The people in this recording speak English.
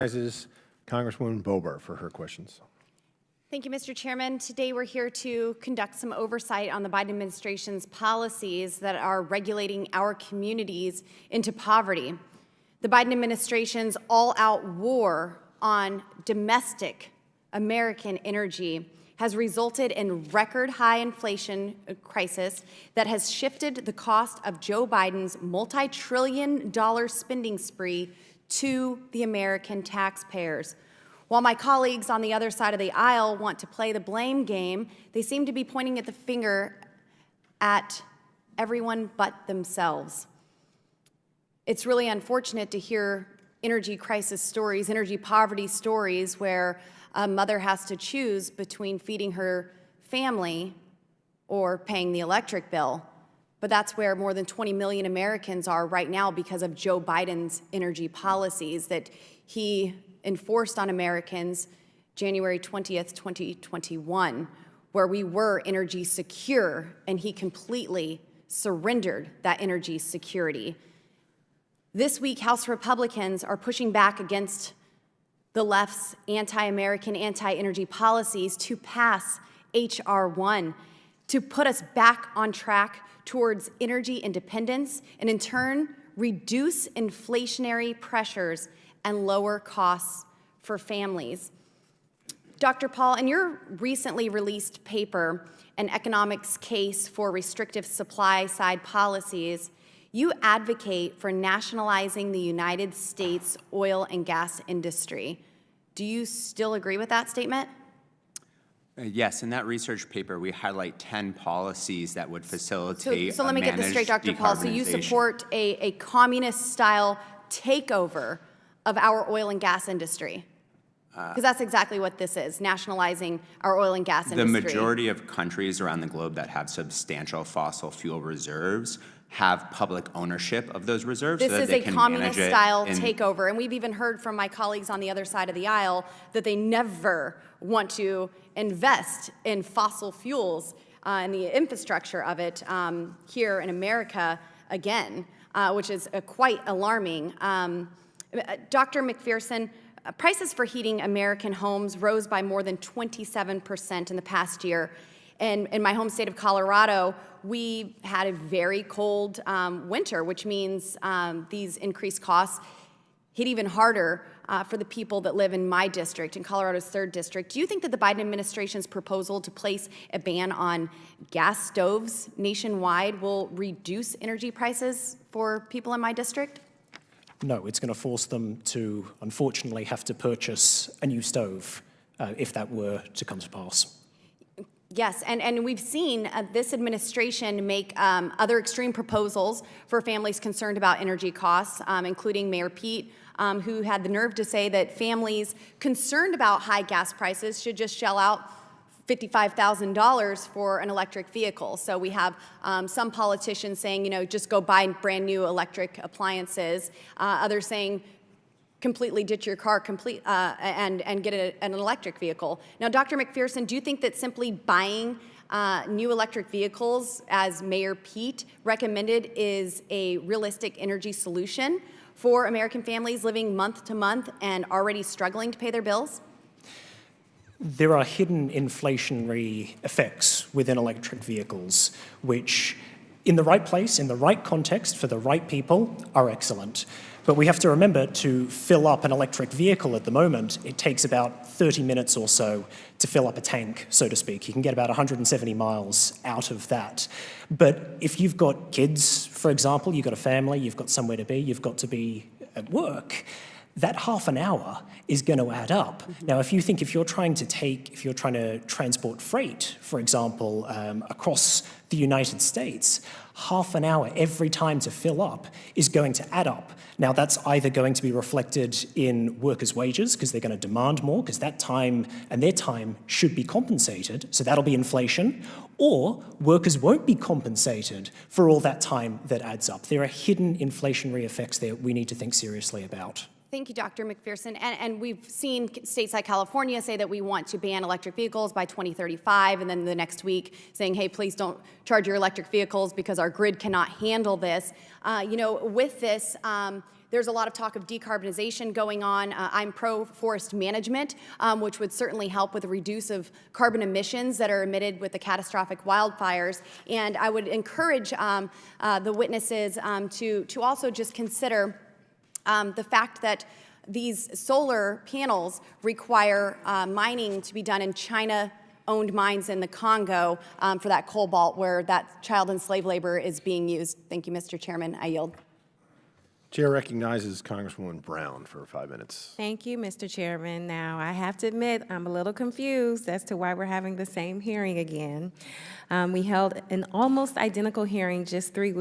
Recognizes Congresswoman Boebert for her questions. Thank you, Mr. Chairman. Today we're here to conduct some oversight on the Biden administration's policies that are regulating our communities into poverty. The Biden administration's all-out war on domestic American energy has resulted in record-high inflation crisis that has shifted the cost of Joe Biden's multi-trillion-dollar spending spree to the American taxpayers. While my colleagues on the other side of the aisle want to play the blame game, they seem to be pointing at the finger at everyone but themselves. It's really unfortunate to hear energy crisis stories, energy poverty stories, where a mother has to choose between feeding her family or paying the electric bill. But that's where more than 20 million Americans are right now because of Joe Biden's energy policies that he enforced on Americans January 20th, 2021, where we were energy secure, and he completely surrendered that energy security. This week, House Republicans are pushing back against the left's anti-American, anti-energy policies to pass H.R. 1, to put us back on track towards energy independence and, in turn, reduce inflationary pressures and lower costs for families. Dr. Paul, in your recently released paper, An Economics Case for Restrictive Supply-Side Policies, you advocate for nationalizing the United States oil and gas industry. Do you still agree with that statement? Yes, in that research paper, we highlight 10 policies that would facilitate So let me get this straight, Dr. Paul. So you support a communist-style takeover of our oil and gas industry? Because that's exactly what this is, nationalizing our oil and gas industry. The majority of countries around the globe that have substantial fossil fuel reserves have public ownership of those reserves. This so that is they a can communist-style takeover, and we've even heard from my colleagues on the other side of the aisle that they never want to invest in fossil fuels and the infrastructure of it here in America again, which is quite alarming. Dr. McPherson, prices for heating American homes rose by more than 27% in the past year. And in my home state of Colorado, we had a very cold winter, which means these increased costs hit even harder for the people that live in my district, in Colorado's 3rd district. Do you think that the Biden administration's proposal to place a ban on gas stoves nationwide will reduce energy prices for people in my district? No, it's going to force them to, unfortunately, have to purchase a new stove if that were to come to pass. Yes, and we've seen this administration make other extreme proposals for families concerned about energy costs, including Mayor Pete, who had the nerve to say that families concerned about high gas prices should just shell out $55,000 for an electric vehicle. So we have some politicians saying, you know, just go buy brand new electric appliances. Others saying, completely ditch your car and get an electric vehicle. Now, Dr. McPherson, do you think that simply buying new electric vehicles, as Mayor Pete recommended, is a realistic energy solution for American families living month to month and already struggling to pay their bills? There are hidden inflationary effects within electric vehicles, which, in the right place, in the right context, for the right people, are excellent. But we have to remember, to fill up an electric vehicle at the moment, it takes about 30 minutes or so to fill up a tank, so to speak. You can get about 170 miles out of that. But if you've got kids, for example, you've got a family, you've got somewhere to be, you've got to be at work, that half an hour is going to add up. Now, if you're trying to transport freight, for example, across the United States, half an hour every time to fill up is going to add up. Now, that's either going to be reflected in workers' wages, because they're going to demand more, because that time and their time should be compensated, so that'll be inflation, or workers won't be compensated for all that time that adds up. There are hidden inflationary effects there we need to think seriously about. Thank you, Dr. McPherson. And we've seen states like California say that we want to ban electric vehicles by 2035, and then the next week saying, hey, please don't charge your electric vehicles because our grid cannot handle this. With this, There's a lot of talk of decarbonization going on. I'm pro-forest management, which would certainly help with the reduce of carbon emissions that are emitted with the catastrophic wildfires. And I would encourage the witnesses to also just consider the fact that these solar panels require mining to be done in China-owned mines in the Congo for that cobalt where that child and slave labor is being used. Thank you, Mr. Chairman. I yield. Chair recognizes Congresswoman Brown for 5 minutes. Thank you, Mr. Chairman. Now, I have to admit, I'm a little confused as to why we're having the same hearing again. We held an almost identical hearing just 3 weeks